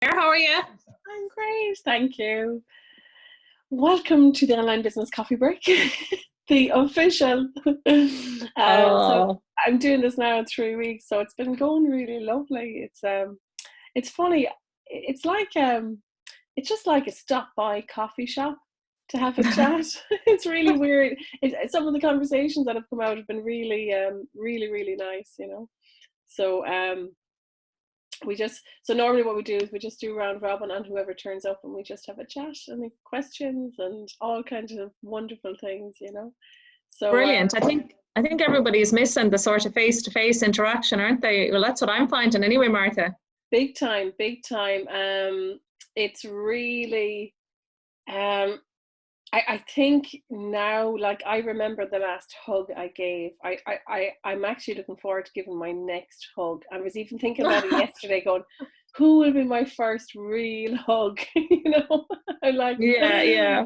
How are you? I'm great, thank you. Welcome to the Online Business Coffee Break, the official. So I'm doing this now in 3 weeks, so it's been going really lovely. It's funny. It's like it's just like a stop-by coffee shop to have a chat. It's really weird. Some of the conversations that have come out have been really, really nice. So so normally what we do is we just do round robin and whoever turns up, and we just have a chat and questions and all kinds of wonderful things. So Brilliant. I think everybody's missing the sort of face-to-face interaction, aren't they? Well, that's what I'm finding anyway, Martha. Big time. It's really I think now, like, I remember the last hug I gave. I'm actually looking forward to giving my next hug. I was even thinking about it yesterday, going, who will be my first real hug? I'm like, yeah.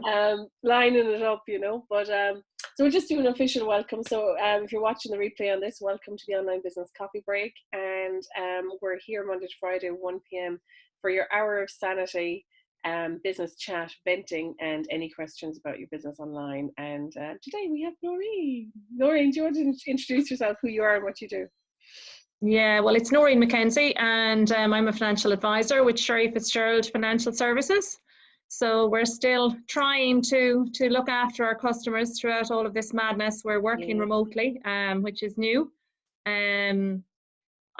lining it up, But so we'll just do an official welcome. So if you're watching the replay on this, welcome to the Online Business Coffee Break, and we're here Monday to Friday, 1 p.m. for your hour of sanity. Business chat, venting, and any questions about your business online. And today we have Noreen. Noreen, do you want to introduce yourself, who you are and what you do? Yeah, well, it's Noreen McKenzie, and I'm a financial advisor with SherryFitz.ie Financial Services. So we're still trying to look after our customers throughout all of this madness. We're working remotely, which is new. I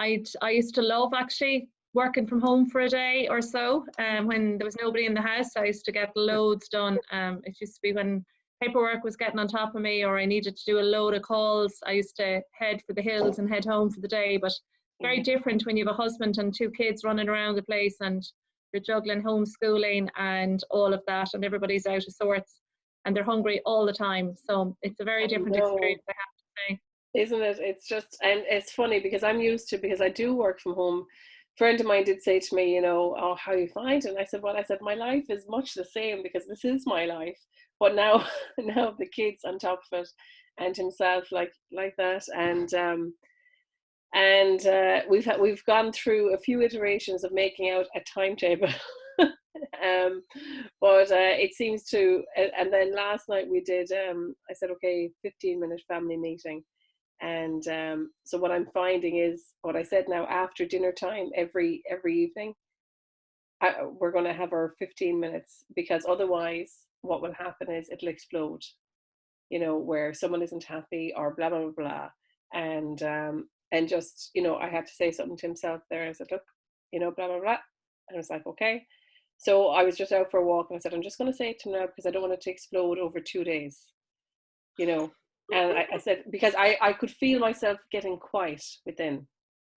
used to love actually working from home for a day or so. When there was nobody in the house, I used to get loads done. It used to be when paperwork was getting on top of me, or I needed to do a load of calls, I used to head for the hills and head home for the day. But very different when you have a husband and 2 kids running around the place, and you're juggling homeschooling and all of that, and everybody's out of sorts and they're hungry all the time. So it's a very different experience, I have to say. Isn't it? It's just, and it's funny because because I do work from home. A friend of mine did say to me, oh, how you find it? And I said, my life is much the same because this is my life. But now the kids on top of it, and himself like that. And we've gone through a few iterations of making out a timetable. But it seems to, and then last night we did, I said, okay, 15-minute family meeting. And so what I'm finding is what I said now, after dinner time every evening, we're going to have our 15 minutes, because otherwise what will happen is it'll explode, where someone isn't happy or blah, blah, blah, blah. And just, I had to say something to himself there. I said, look, blah, blah, blah. And I was like, okay. So I was just out for a walk, and I said, I'm just going to say it to him now because I don't want it to explode over 2 days, And I said, because I could feel myself getting quiet within,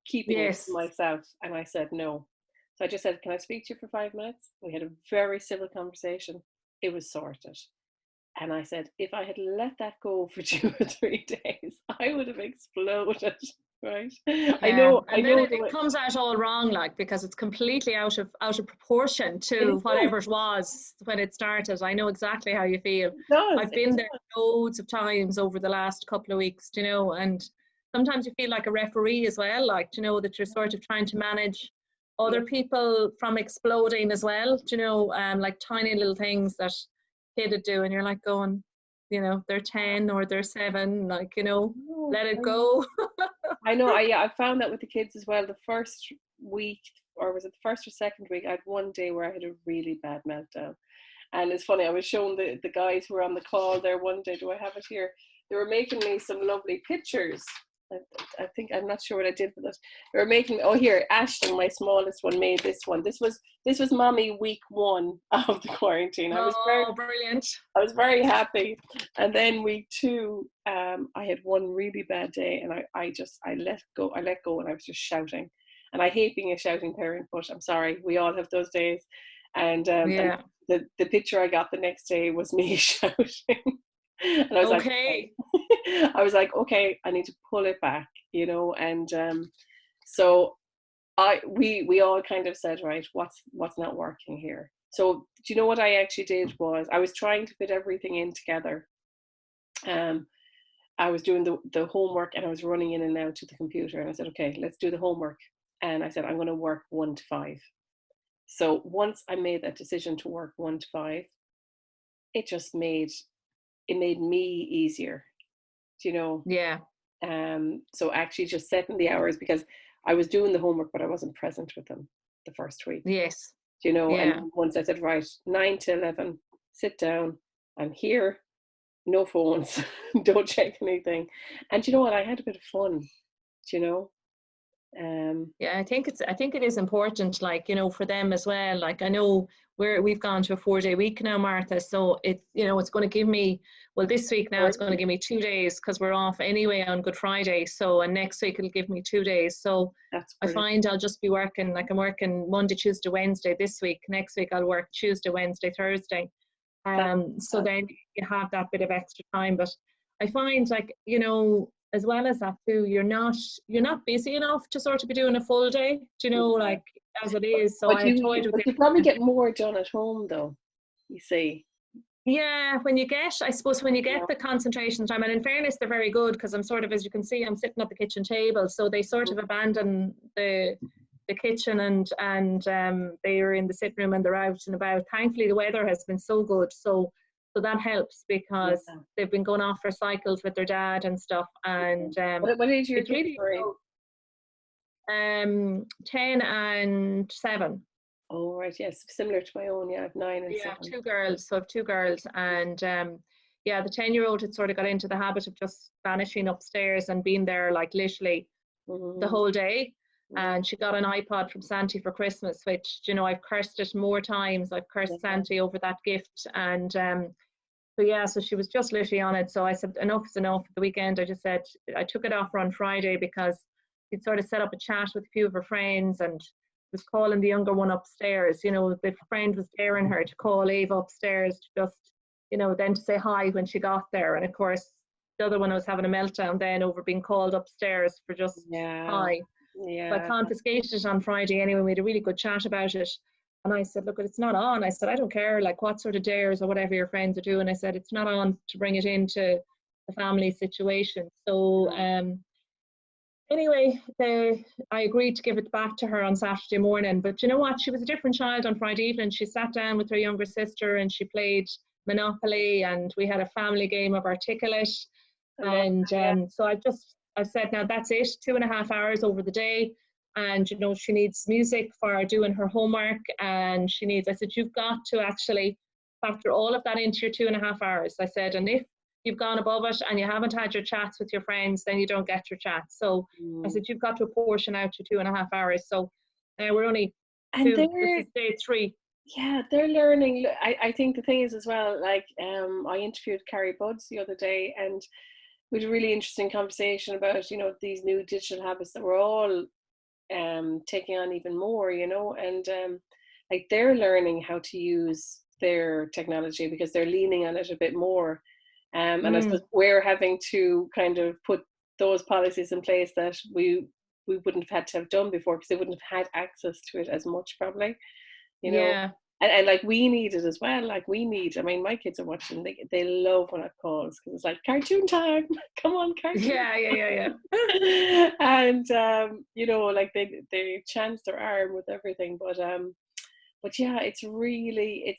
keeping it to myself. And I said, no. So I just said, can I speak to you for 5 minutes? We had a very civil conversation. It was sorted. And I said, if I had let that go for 2 or 3 days, I would have exploded. Right. Yeah. I know it comes out all wrong, like, because it's completely out of proportion to whatever it was when it started. I know exactly how you feel. I've been there loads of times over the last couple of weeks, and sometimes you feel like a referee as well, like, that you're sort of trying to manage other people from exploding as well, like tiny little things that kids would do, and you're like going, they're 10 or they're 7, like, let it go. I know. I found that with the kids as well. The first week, or was it the first or second week, I had one day where I had a really bad meltdown. And it's funny, I was showing the guys who were on the call there one day, do I have it here? They were making me some lovely pictures. I think, I'm not sure what I did with it. They were making, oh here, Ashton, my smallest one, made this one. This was mommy week 1 of the quarantine. I was brilliant. I was very happy. And then week 2, I had one really bad day, and I let go, and I was just shouting. And I hate being a shouting parent, but I'm sorry, we all have those days. And, and the picture I got the next day was me shouting. And I was I was like, okay, I need to pull it back, and so we all kind of said, right, what's not working here? So do you know what I actually did was I was trying to fit everything in together. I was doing the homework, and I was running in and out to the computer, and I said, okay, let's do the homework. And I said, I'm going to work 1 to 5. So once I made that decision to work 1 to 5, it just made me easier, you know. Yeah. So actually just setting the hours, because I was doing the homework, but I wasn't present with them the first week, Yes. you know. And Yeah. once I said, right, 9 to 11, sit down, I'm here, no phones, don't check anything. And you know what? I had a bit of fun, you know. Yeah, I think it is important, like, you know, for them as well. Like, I know we've gone to a 4-day week now, Martha. So it's, you know, it's going to give me, well, this week now it's going to give me 2 days because we're off anyway on Good Friday. So, and next week it'll give me 2 days. So That's I brilliant. find I'll just be working, like I'm working Monday, Tuesday, Wednesday this week. Next week I'll work Tuesday, Wednesday, Thursday. So then you have that bit of extra time. But I find, like, you know, as well as that too, you're not busy enough to sort of be doing a full day, you know, Yeah. like as it is. So But I had toyed with you probably get more done at home though, you see. yeah, when you get, I suppose, when you Yeah. get the concentration time, and in fairness, they're very good because I'm sort of, as you can see, I'm sitting at the kitchen table, so they sort of abandon the kitchen and they are in the sitting room and they're out and about. Thankfully, the weather has been so good, so that helps because Yeah. they've been going off for cycles with their dad and stuff, and What age are your it's kids, really Maureen? 10 and 7. Oh, right, yes, similar to my own. Yeah, I have 9 and Yeah, 7. 2 girls. So I have 2 girls, and yeah, the 10-year-old had sort of got into the habit of just vanishing upstairs and being there like literally the Mm-hmm. whole day. Mm-hmm. And she got an iPod from Santi for Christmas, which, you know, I've cursed it more times. I've cursed Yeah. Santi over that gift, and so yeah, so she was just literally on it. So I said, enough is enough. At the weekend, I just said, I took it off her on Friday because she'd sort of set up a chat with a few of her friends and was calling the younger one upstairs. You know, the friend was daring her to call Ava upstairs to just, you know, then to say hi when she got there. And of course, the other one was having a meltdown then over being called upstairs for just Yeah. hi. So I Yeah. confiscated it on Friday anyway. We had a really good chat about it. And I said, look, it's not on. I said, I don't care like what sort of dares or whatever your friends are doing. I said, it's not on to bring it into the family situation. So anyway, I agreed to give it back to her on Saturday morning. But you know what? She was a different child on Friday evening. She sat down with her younger sister and she played Monopoly, and we had a family game of Articulate. I love And that. Yeah. so I said, now that's it, 2.5 hours over the day. And, you know, she needs music for doing her homework. And I said, you've got to actually factor all of that into your 2.5 hours. I said, and if you've gone above it and you haven't had your chats with your friends, then you don't get your chats. So I said, you've got to apportion out your 2.5 hours. So we're only And this they're, is day 3. yeah, they're learning. I think the thing is as well, like, I interviewed Carrie Buds the other day, and we had a really interesting conversation about, you know, these new digital habits that we're all taking on even more, you know, and like they're learning how to use their technology because they're leaning on it a bit more. And I suppose we're having to kind of put those policies in place that we wouldn't have had to have done before because they wouldn't have had access to it as much probably, you know. Yeah. And like we need it as well. Like I mean, my kids are watching, they love when it calls because it's like cartoon time. Come on, cartoon. Yeah. And you know, like they chance their arm with everything. But yeah, it's really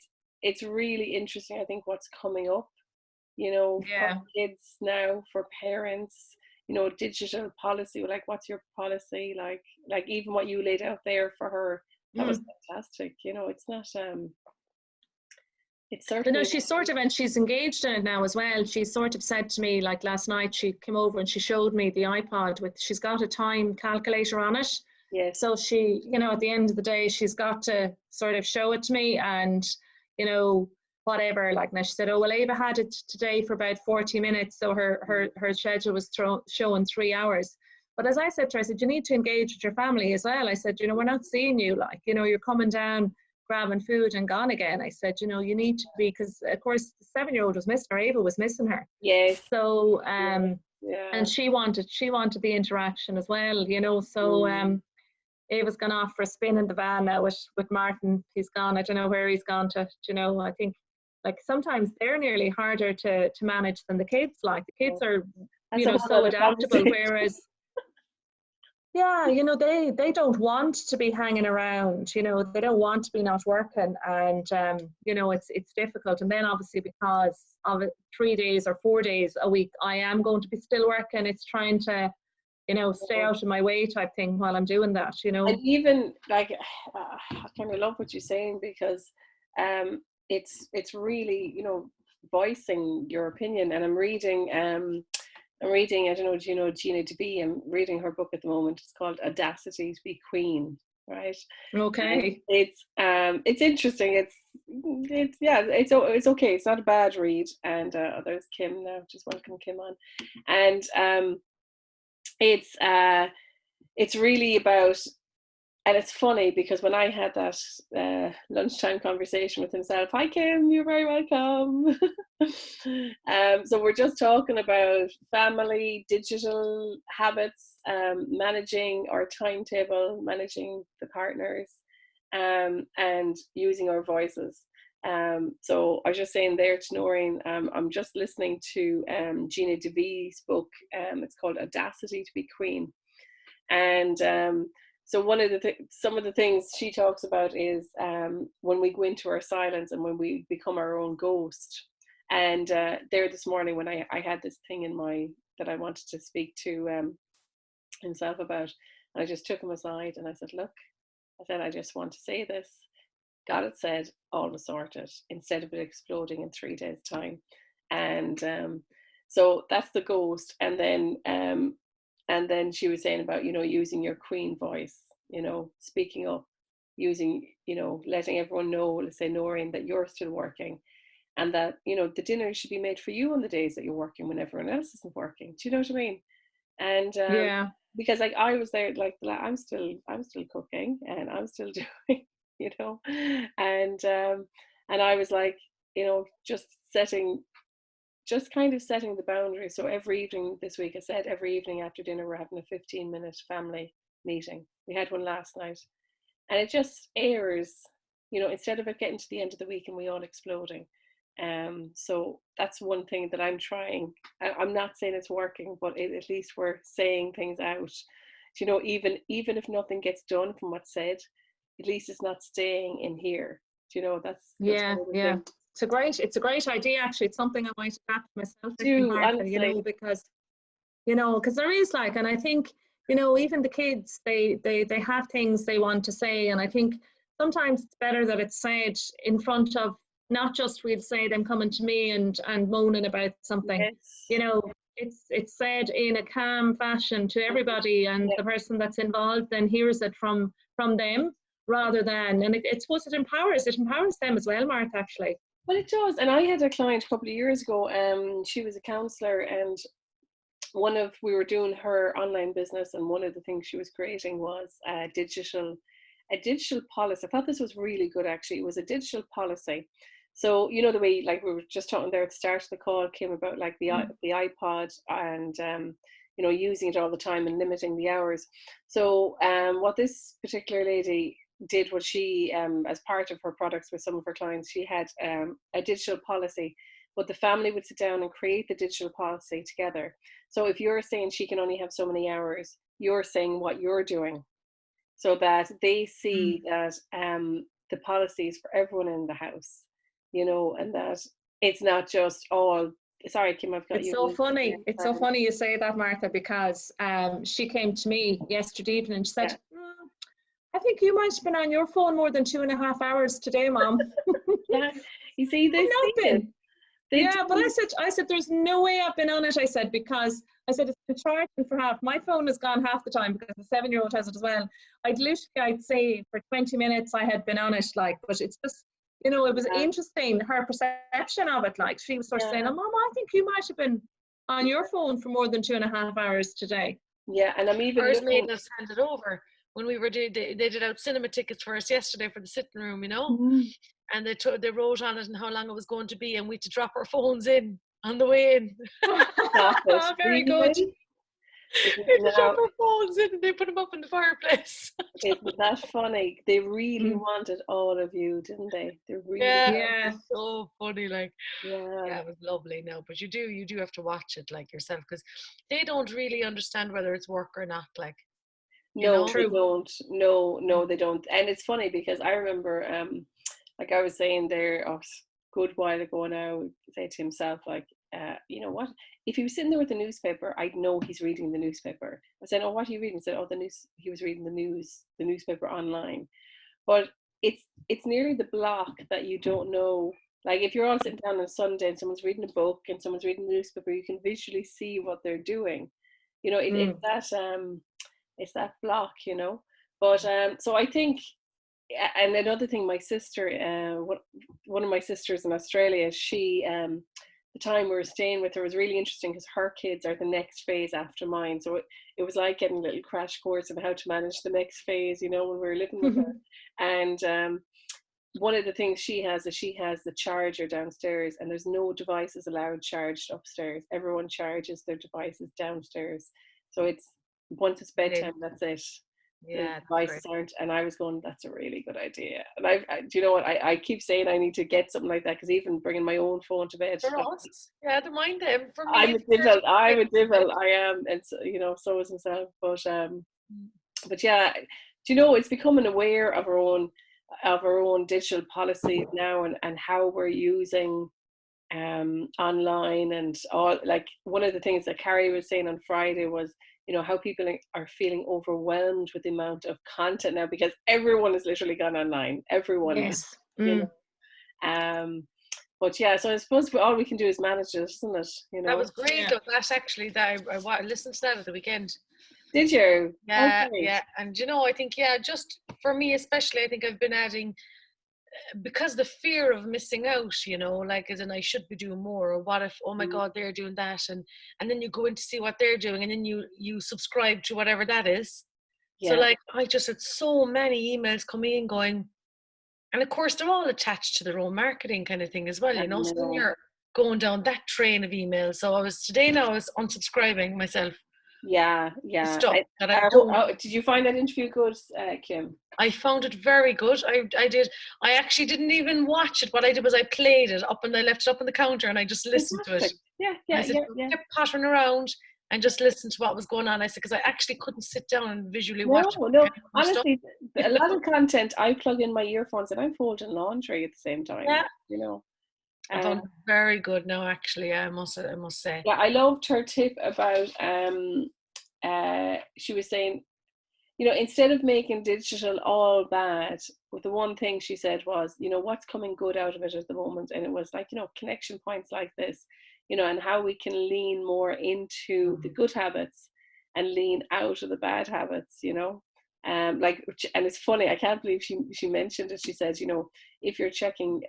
interesting, I think, what's coming up, you know, for Yeah. kids now, for parents, you know, digital policy, like what's your policy, like even what you laid out there for her, that was fantastic. You know, it's not it's You know, certainly she's sort of, and she's engaged in it now as well. She sort of said to me, like last night, she came over and she showed me the iPod she's got a time calculator on it. yes. So she, you know, at the end of the day, she's got to sort of show it to me and, you know, whatever. Like now she said, oh, well, Ava had it today for about 40 minutes. So her schedule was showing 3 hours. But as I said to her, I said, you need to engage with your family as well. I said, you know, we're not seeing you, like, you know, you're coming down, grabbing food and gone again. I said, you know, you need to be, because of course the 7-year-old was missing her, Ava was missing her. Yes. So Yeah. and she wanted the interaction as well, you know. So Ava's gone off for a spin in the van now with Martin. He's gone, I don't know where he's gone to, you know. I think like sometimes they're nearly harder to manage than the kids. Like the kids are, That's you a know, whole so other adaptable, conversation. whereas Yeah, they don't want to be hanging around, they don't want to be not working, and it's difficult. And then obviously because of it, 3 days or 4 days a week, I am going to be still working. It's trying to, stay out of my way type thing while I'm doing that. And even like, I kind of love what you're saying, because it's really, voicing your opinion. And I'm reading, I don't know, do you know Gina DeVee? I'm reading her book at the moment. It's called Audacity to Be Queen, right? Okay. And it's interesting. It's okay. It's not a bad read. And there's Kim now. Just welcome Kim on. And it's really about, and it's funny because when I had that lunchtime conversation with himself, hi Kim, you're very welcome. So we're just talking about family, digital habits, managing our timetable, managing the partners, and using our voices. So I was just saying there to Noreen, I'm just listening to Gina DeVee's book. It's called Audacity to Be Queen. And so some of the things she talks about is when we go into our silence and when we become our own ghost. And there this morning when I had this thing that I wanted to speak to himself about, and I just took him aside and I said, look, I just want to say this. God had said, all was sorted, instead of it exploding in 3 days' time. And so that's the ghost. And then she was saying about, using your queen voice, speaking up, using, letting everyone know, let's say Noreen, that you're still working, and that, the dinner should be made for you on the days that you're working when everyone else isn't working. Do you know what I mean? And Yeah. because like I was there, like I'm still cooking and I'm still doing, and I was like, just kind of setting the boundaries. So every evening this week, I said every evening after dinner, we're having a 15-minute family meeting. We had one last night, and it just airs, instead of it getting to the end of the week and we all exploding. So that's one thing that I'm trying. I'm not saying it's working, but at least we're saying things out. Even if nothing gets done from what's said, at least it's not staying in here. That's Yeah. one of the Yeah. things. It's a great idea, actually. It's something I might adapt myself, I think, Do Martha, honestly. because there is, like, and I think, even the kids, they have things they want to say, and I think sometimes it's better that it's said in front of, not just, we'll say, them coming to me and moaning about something. Yes. It's said in a calm fashion to everybody, and Yeah. the person that's involved then hears it from them, rather than, and it's what it empowers them as well, Martha, actually. Well, it does. And I had a client a couple of years ago. She was a counsellor, and we were doing her online business, and one of the things she was creating was a digital policy. I thought this was really good, actually. It was a digital policy. So the way, like we were just talking there at the start of the call, came about, like the iPod, and using it all the time and limiting the hours. So what this particular lady did was she, as part of her products with some of her clients, she had a digital policy, but the family would sit down and create the digital policy together. So if you're saying she can only have so many hours, you're saying what you're doing, so that they see that the policy is for everyone in the house, and that it's not just all. Sorry, Kim, I've got It's you. so funny. It's so funny you say that, Martha, because she came to me yesterday evening and she said, I think you might have been on your phone more than 2.5 hours today, Mom. Yeah, you see, they see it. Yeah, but I said, there's no way I've been on it. I said, because I said, it's charging for half. My phone is gone half the time because the 7-year-old has it as well. I'd say for 20 minutes I had been on it, like, but it's just, it was interesting, her perception of it. Like, she was sort of saying, oh, Mom, I think you might have been on your phone for more than 2.5 hours today. Yeah, and I'm even Hers made us hand it over when we were doing, they did out cinema tickets for us yesterday for the sitting room, and they wrote on it and how long it was going to be, and we had to drop our phones in on the way in. Very good. They had to drop our phones in and they put them up in the fireplace. Isn't that funny? They really wanted all of you, didn't they? They really yeah. So funny, like. Yeah, it was lovely. No, but you do have to watch it, like, yourself, because they don't really understand whether it's work or not, like. No, they True. don't. No, they don't. And it's funny because I remember, like I was saying there a good while ago now, say to himself, like, you know what? If he was sitting there with the newspaper, I'd know he's reading the newspaper. I said, "Oh, what are you reading?" He said, "Oh, the news." He was reading the newspaper online. But it's nearly the block that you don't know. Like if you're all sitting down on a Sunday and someone's reading a book and someone's reading the newspaper, you can visually see what they're doing. You know, it's that block, you know. But so I think, and another thing, my sister, one of my sisters in Australia, she, the time we were staying with her was really interesting because her kids are the next phase after mine. So it was like getting a little crash course on how to manage the next phase, you know, when we were living with her. And one of the things she has is she has the charger downstairs, and there's no devices allowed charged upstairs. Everyone charges their devices downstairs. So it's once it's bedtime, that's it. Yeah, the devices aren't. And I was going, that's a really good idea. And I do you know what, I keep saying I need to get something like that, because even bringing my own phone to bed, for us, yeah, I don't mind them. For me, I'm a devil. I am, and so, you know, so is myself. But yeah, do you know, it's becoming aware of our own digital policies now, and how we're using online and all. Like one of the things that Carrie was saying on Friday was, you know, how people are feeling overwhelmed with the amount of content now, because everyone has literally gone online. Everyone. Yes. You know. But yeah, so I suppose all we can do is manage it, isn't it? You know. That was great. Though. That's actually that I listened to that at the weekend. Did you? Yeah, okay. Yeah. And you know, I think, yeah, just for me especially, I think I've been adding, because the fear of missing out, you know, like as in I should be doing more, or what if, oh my God, they're doing that, and then you go in to see what they're doing, and then you subscribe to whatever that is. Yeah. So like I just had so many emails coming in going, and of course they're all attached to their own marketing kind of thing as well, you know. So then you're going down that train of emails. So I was unsubscribing myself. Yeah. Stop. Did you find that interview good, Kim? I found it very good. I did. I actually didn't even watch it. What I did was I played it up, and I left it up on the counter, and I just listened to it. Yeah. I said, kept pottering around and just listened to what was going on. I said, because I actually couldn't sit down and visually watch it. No, honestly, a lot of content, I plug in my earphones and I'm folding laundry at the same time. Yeah. You know. I found it very good now, actually, I must say. Yeah, I loved her tip about, she was saying, you know, instead of making digital all bad, the one thing she said was, you know, what's coming good out of it at the moment? And it was like, you know, connection points like this, you know, and how we can lean more into the good habits and lean out of the bad habits, you know. And it's funny, I can't believe she mentioned it. She said, you know, if you're checking,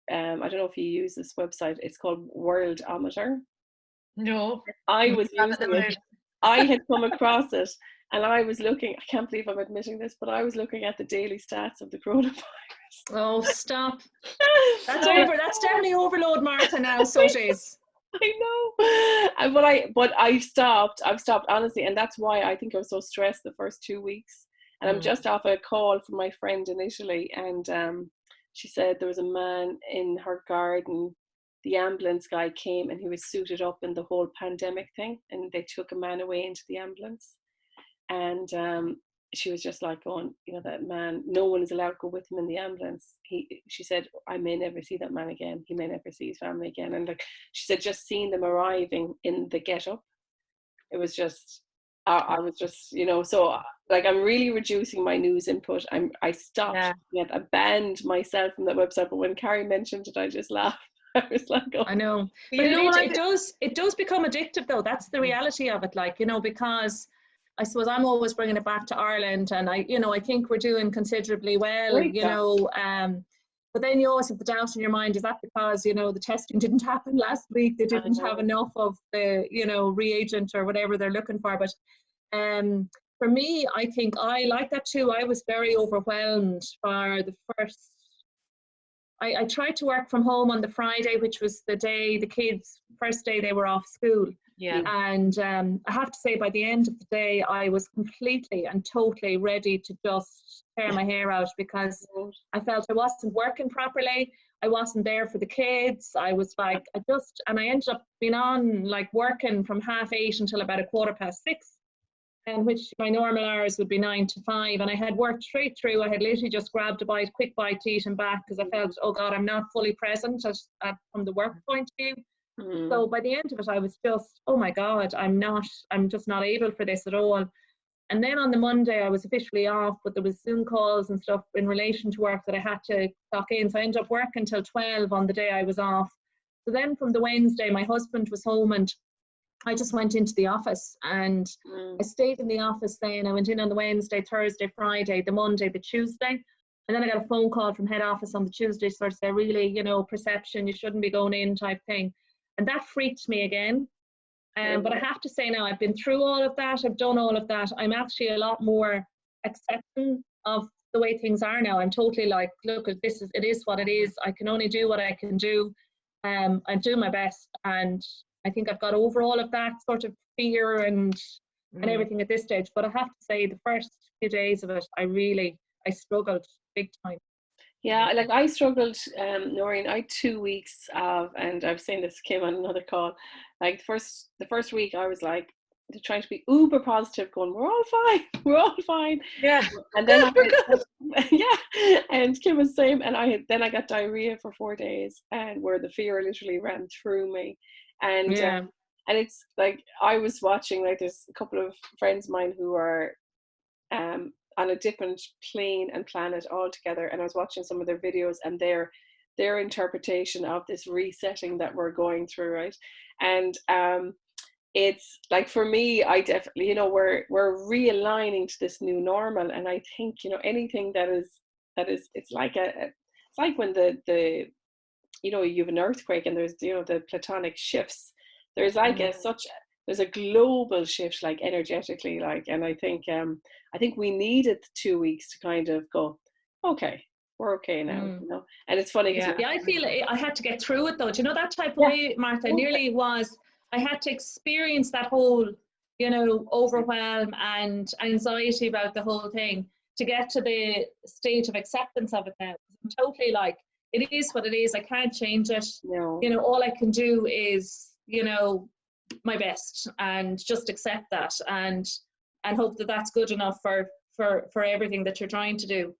I don't know if you use this website, it's called Worldometer. No. I was using it. I had come across it, and I was looking, I can't believe I'm admitting this, but I was looking at the daily stats of the coronavirus. Oh, stop. That's definitely overload, Martha, now, so it is. I know. But I've stopped honestly, and that's why I think I was so stressed the first 2 weeks. And I'm just off a call from my friend in Italy, and she said there was a man in her garden. The ambulance guy came, and he was suited up in the whole pandemic thing, and they took a man away into the ambulance. And she was just like going, you know, that man, no one is allowed to go with him in the ambulance. She said, I may never see that man again. He may never see his family again. And like she said, just seeing them arriving in the get-up, it was just, I was just, you know, so like I'm really reducing my news input. I stopped. Yeah. I banned myself from that website. But when Carrie mentioned it, I just laughed. I was like, oh. I know. But it does become addictive, though. That's the reality of it. Like, you know, because I suppose I'm always bringing it back to Ireland, and I think we're doing considerably well, you know, but then you always have the doubt in your mind, is that because, you know, the testing didn't happen last week, they didn't have enough of the, you know, reagent or whatever they're looking for. But for me, I think I like that too. I was very overwhelmed for the first, I tried to work from home on the Friday, which was the day the kids, first day they were off school. Yeah. And I have to say, by the end of the day, I was completely and totally ready to just tear my hair out, because I felt I wasn't working properly. I wasn't there for the kids. I was like, and I ended up being on like working from 8:30 until about 6:15. which my normal hours would be 9 to 5, and I had worked straight through. I had literally just grabbed a quick bite to eat and back, because I felt, oh God, I'm not fully present from the work point of view. So by the end of it, I was just, oh my God, I'm just not able for this at all. And then on the Monday, I was officially off, but there was Zoom calls and stuff in relation to work that I had to clock in. So I ended up working until 12 on the day I was off. So then from the Wednesday, my husband was home, and I just went into the office, and I stayed in the office then. I went in on the Wednesday, Thursday, Friday, the Monday, the Tuesday. And then I got a phone call from head office on the Tuesday, sort of say, really, you know, perception, you shouldn't be going in type thing. And that freaked me again. But I have to say now, I've been through all of that. I've done all of that. I'm actually a lot more accepting of the way things are now. I'm totally like, look, it is what it is. I can only do what I can do. I'm doing my best. And I think I've got over all of that sort of fear and everything at this stage. But I have to say, the first few days of it, I struggled big time. Yeah, like I struggled, Noreen. I had 2 weeks of, and I've seen this came on another call. Like the first week, I was like trying to be uber positive, going, "We're all fine, we're all fine." Yeah, and then and Kim was the same. And I got diarrhea for 4 days, and where the fear literally ran through me, and it's like I was watching, like there's a couple of friends of mine who are on a different plane and planet altogether, and I was watching some of their videos and their interpretation of this resetting that we're going through, right? And it's like, for me, I definitely, you know, we're realigning to this new normal, and I think, you know, anything that is it's like when the you know, you have an earthquake and there's, you know, the platonic shifts. There's like there's a global shift, like energetically, like, and I think we needed 2 weeks to kind of go, okay, we're okay now, you know. And it's funny because I feel I had to get through it though. Do you know that type of way, Martha? Nearly was. I had to experience that whole, you know, overwhelm and anxiety about the whole thing to get to the state of acceptance of it now. I'm totally like, it is what it is. I can't change it. No. You know, all I can do is, you know, my best, and just accept that, and hope that that's good enough for everything that you're trying to do.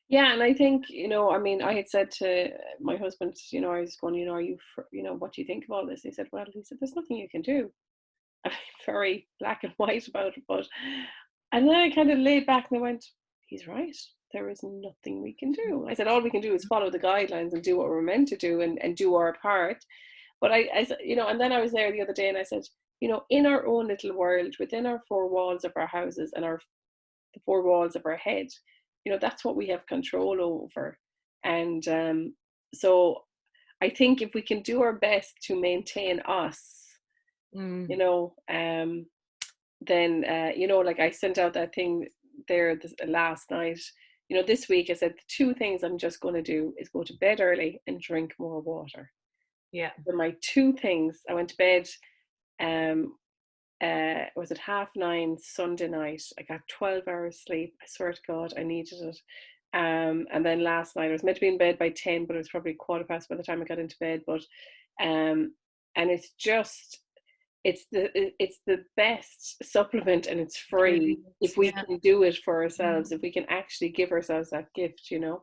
Yeah, and I think, you know, I mean, I had said to my husband, you know, I was going, you know, what do you think of all this? He said, well, there's nothing you can do. I mean, very black and white about it, and then I kind of laid back and I went, he's right. There is nothing we can do. I said, all we can do is follow the guidelines and do what we're meant to do, and do our part. But I, you know, and then I was there the other day and I said, you know, in our own little world, within our four walls of our houses and the four walls of our head, you know, that's what we have control over. And so I think if we can do our best to maintain us, you know, then, you know, like I sent out that thing there last night. You know, this week I said, the 2 things I'm just going to do is go to bed early and drink more water. Yeah. So my 2 things, I went to bed, was it 9:30 Sunday night? I got 12 hours sleep. I swear to God, I needed it. And then last night, I was meant to be in bed by 10, but it was probably 15:15 by the time I got into bed. But, and it's just, it's the best supplement, and it's free if we can do it for ourselves, if we can actually give ourselves that gift, you know.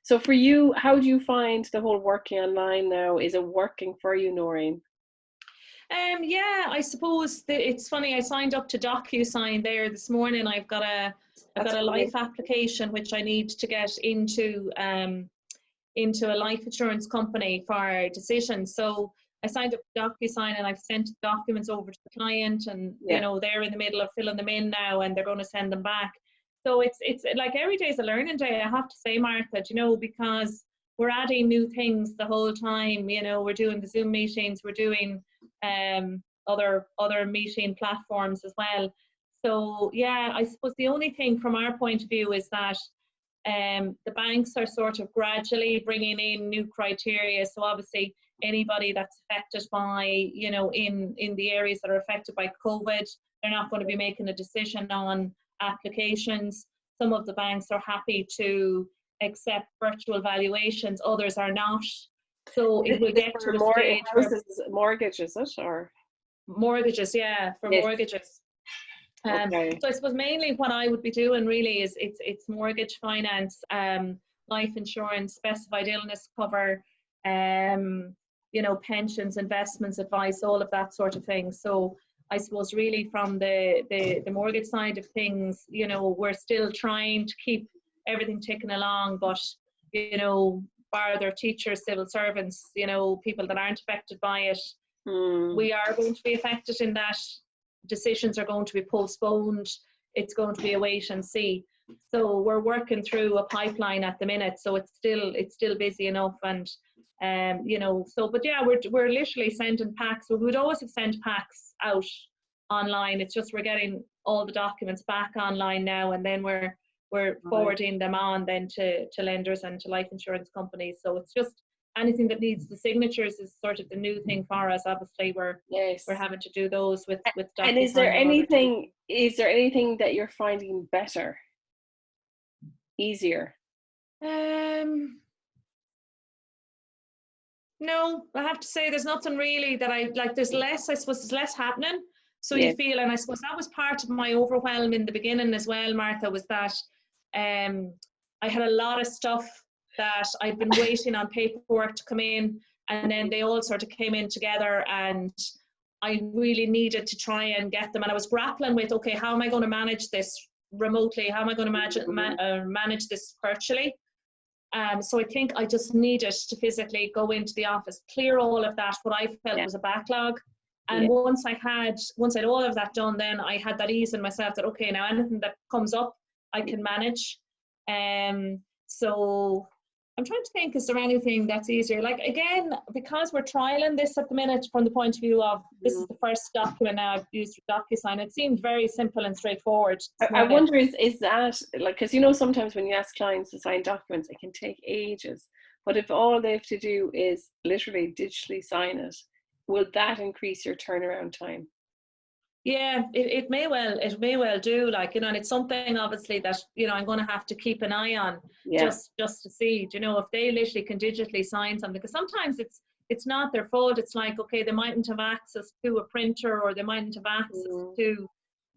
So for you, how do you find the whole working online now? Is it working for you, Noreen? Yeah, I suppose it's funny. I signed up to Docusign there this morning. I've got a life application which I need to get into a life insurance company for decisions. So I signed up to Docusign and I've sent documents over to the client, and you know, they're in the middle of filling them in now, and they're going to send them back. So it's like every day is a learning day, I have to say, Martha, you know, because we're adding new things the whole time. You know, we're doing the Zoom meetings, we're doing other meeting platforms as well. So yeah, I suppose the only thing from our point of view is that the banks are sort of gradually bringing in new criteria. So obviously anybody that's affected by, you know, in the areas that are affected by COVID, they're not going to be making a decision on applications. Some of the banks are happy to accept virtual valuations, others are not. So it will get to a stage where mortgages, is it, or mortgages, yeah, for mortgages. Okay. So I suppose mainly what I would be doing really is it's mortgage finance, life insurance, specified illness cover, you know, pensions, investments, advice, all of that sort of thing. So I suppose really from the mortgage side of things, you know, we're still trying to keep everything ticking along, but, you know, bar their teachers, civil servants, you know, people that aren't affected by it, we are going to be affected in that. Decisions are going to be postponed. It's going to be a wait and see. So we're working through a pipeline at the minute. So it's still busy enough, and you know. So, but yeah, we're literally sending packs. We would always have sent packs out online. It's just we're getting all the documents back online now, and then we're forwarding them on then to lenders and to life insurance companies. So it's just anything that needs the signatures is sort of the new thing for us. Obviously, we're having to do those with Docusign. And is there anything that you're finding better, easier? No, I have to say there's nothing really that I like. There's less, I suppose, there's less happening. So you feel, and I suppose that was part of my overwhelm in the beginning as well, Martha, was that I had a lot of stuff that I'd been waiting on paperwork to come in, and then they all sort of came in together, and I really needed to try and get them. And I was grappling with, okay, how am I going to manage this remotely? How am I going to manage this virtually? So I think I just needed to physically go into the office, clear all of that, what I felt was a backlog. And once I'd all of that done, then I had that ease in myself that, okay, now anything that comes up, I can manage. So I'm trying to think, is there anything that's easier? Like, again, because we're trialing this at the minute from the point of view of this is the first document now I've used with Docusign, it seemed very simple and straightforward. I wonder, is that, like, because you know, sometimes when you ask clients to sign documents, it can take ages. But if all they have to do is literally digitally sign it, will that increase your turnaround time? Yeah, it may well do, like, you know, and it's something obviously that, you know, I'm going to have to keep an eye on just to see, you know, if they literally can digitally sign something, because sometimes it's not their fault. It's like, okay, they mightn't have access to a printer, or they mightn't have access to,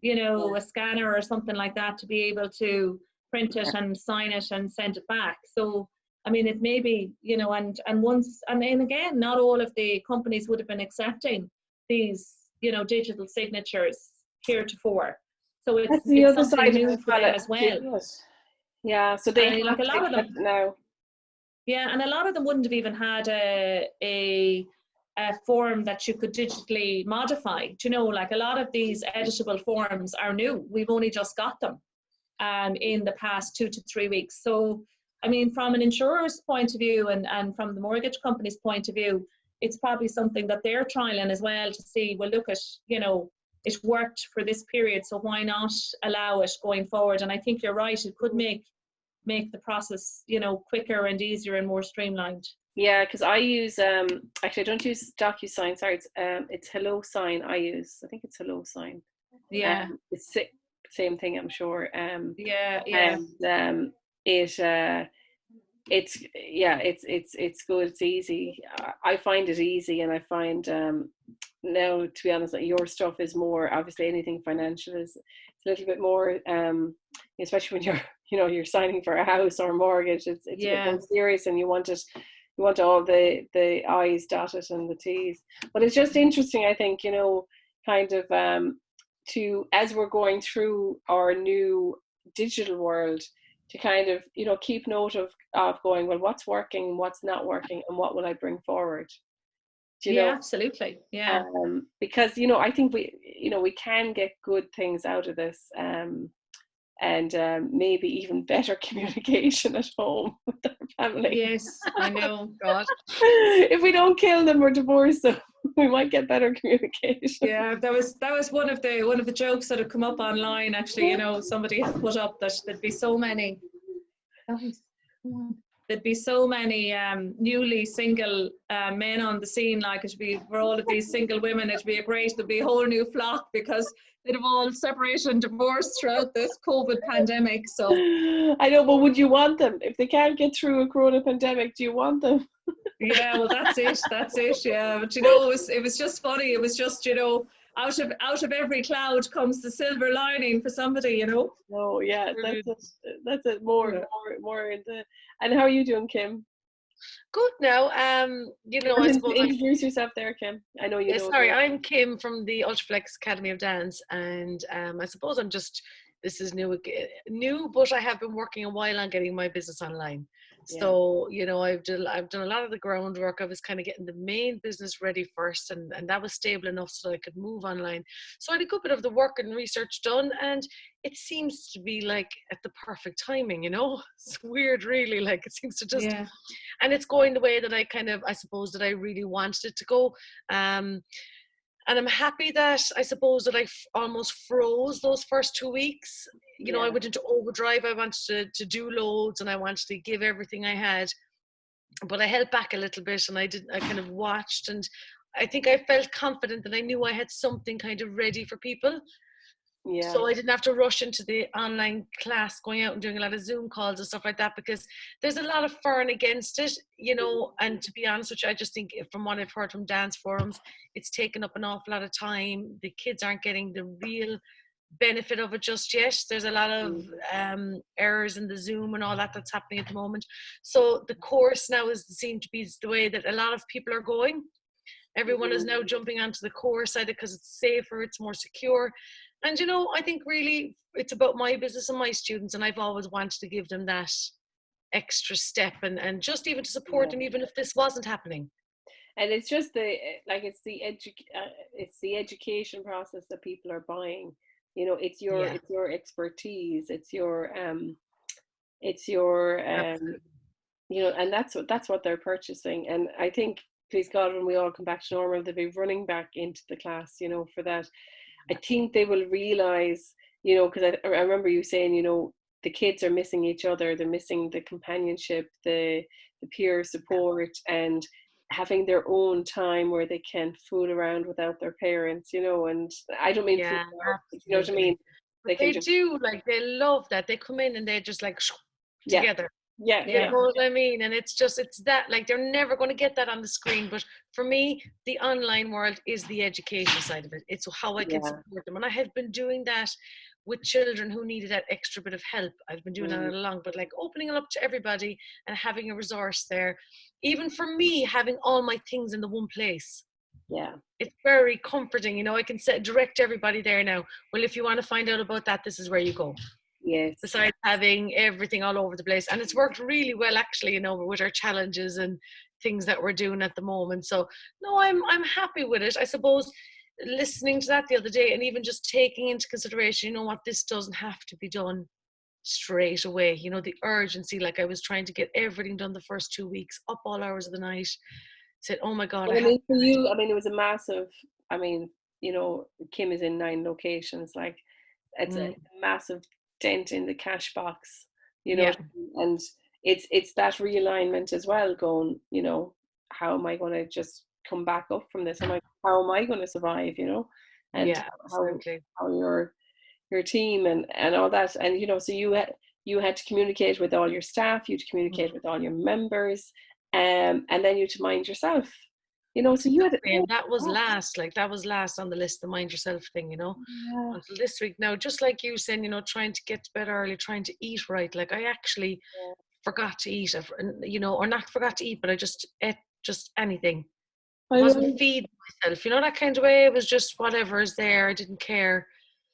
you know, a scanner or something like that to be able to print it and sign it and send it back. So, I mean, it may be, you know, and then again, not all of the companies would have been accepting these, you know, digital signatures heretofore. So it's the other something side new for them as well. Yeah, so they like a lot of them now. Yeah, and a lot of them wouldn't have even had a form that you could digitally modify. Do you know, like a lot of these editable forms are new. We've only just got them in the past 2 to 3 weeks. So, I mean, from an insurer's point of view and from the mortgage company's point of view, it's probably something that they're trialing as well to see, well, look at, you know, it worked for this period, so why not allow it going forward? And I think you're right, it could make the process, you know, quicker and easier and more streamlined. Yeah, because I use, actually I don't use Docusign, sorry, it's Hellosign I use. I think it's Hellosign. Yeah. It's same thing, I'm sure. Yeah. And it's good, it's easy. I find it easy, and I find now, to be honest, your stuff is more, obviously anything financial is a little bit more, especially when you're signing for a house or a mortgage, it's a bit more serious, and you want all the I's dotted and the T's. But it's just interesting, I think, you know, kind of to, as we're going through our new digital world, to kind of, you know, keep note of going, well, what's working, what's not working, and what will I bring forward? Do you know? Absolutely. Yeah. Because, you know, I think we can get good things out of this, and maybe even better communication at home with our family. Yes, I know. God. If we don't kill them or divorce them, we might get better communication. Yeah, that was one of the jokes that had come up online. Actually, you know, somebody had put up that there'd be so many newly single men on the scene. Like, it'd be for all of these single women, it'd be there'd be a whole new flock, because they'd have all separated and divorced throughout this COVID pandemic. So I know, but would you want them? If they can't get through a corona pandemic, do you want them? Yeah, well, that's it. Yeah, but you know, it was just funny. It was just, you know, out of every cloud comes the silver lining for somebody, you know. No, yeah, Brilliant. that's it. More in the. And how are you doing, Kim? Good now. You know, I suppose Introduce yourself there, Kim. I know you know. sorry, I'm Kim from the Ultraflex Academy of Dance, and I suppose I'm just, this is new, but I have been working a while on getting my business online. Yeah. So, you know, I've done a lot of the groundwork. I was kind of getting the main business ready first, and that was stable enough so that I could move online. So I had a good bit of the work and research done, and it seems to be like at the perfect timing, you know. It's weird, really. Like, it seems to just, and it's going the way that I suppose that I really wanted it to go. And I'm happy that I suppose that I almost froze those first 2 weeks. You know, I went into overdrive. I wanted to do loads, and I wanted to give everything I had. But I held back a little bit, and I kind of watched, and I think I felt confident that I knew I had something kind of ready for people. Yeah. So I didn't have to rush into the online class, going out and doing a lot of Zoom calls and stuff like that, because there's a lot of for and against it, you know. And to be honest with you, I just think from what I've heard from dance forums, it's taken up an awful lot of time. The kids aren't getting the real benefit of it just yet. There's a lot of errors in the Zoom and all that's happening at the moment. So the course now seems to be the way that a lot of people are going. Everyone is now jumping onto the course side because it's safer, it's more secure. And, you know, I think really it's about my business and my students, and I've always wanted to give them that extra step and just even to support them, even if this wasn't happening. And it's just it's the education process that people are buying. You know, it's your expertise, it's your you know, and that's what they're purchasing. And I think, please God, when we all come back to normal, they'll be running back into the class, you know, for that. I think they will realize, you know, because I remember you saying, you know, the kids are missing each other, they're missing the companionship, the peer support, and having their own time where they can fool around without their parents, you know. And I don't mean fool around, you know what I mean? They do, like, they love that. They come in and they're just like together. Yeah. You know what I mean? And it's that, like, they're never going to get that on the screen. But for me, the online world is the education side of it. It's how I can support them. And I have been doing that with children who needed that extra bit of help. I've been doing that all along, but like opening it up to everybody and having a resource there. Even for me, having all my things in the one place. Yeah. It's very comforting. You know, I can direct everybody there now. Well, if you want to find out about that, this is where you go. Yes. Besides having everything all over the place. And it's worked really well, actually, you know, with our challenges and things that we're doing at the moment. So no, I'm happy with it. I suppose listening to that the other day and even just taking into consideration, you know what, this doesn't have to be done straight away. You know, the urgency, like I was trying to get everything done the first 2 weeks, up all hours of the night, said, oh my God. I mean, for you, I mean, it was a massive, I mean, you know, Kim is in 9 locations, like it's a massive dent in the cash box, you know. And it's that realignment as well, going, you know, how am I going to just come back up from this? How am I going to survive, you know? And how your team and all that. And, you know, so you had to communicate with all your staff, you had to communicate with all your members, and then you had to mind yourself. You know, so you had and that was last on the list, the mind yourself thing, you know, until this week. Now, just like you saying, you know, trying to get to bed early, trying to eat right. Like I actually forgot to eat, you know, or not forgot to eat, but I just ate just anything. I wasn't feeding myself, you know, that kind of way. It was just whatever is there. I didn't care.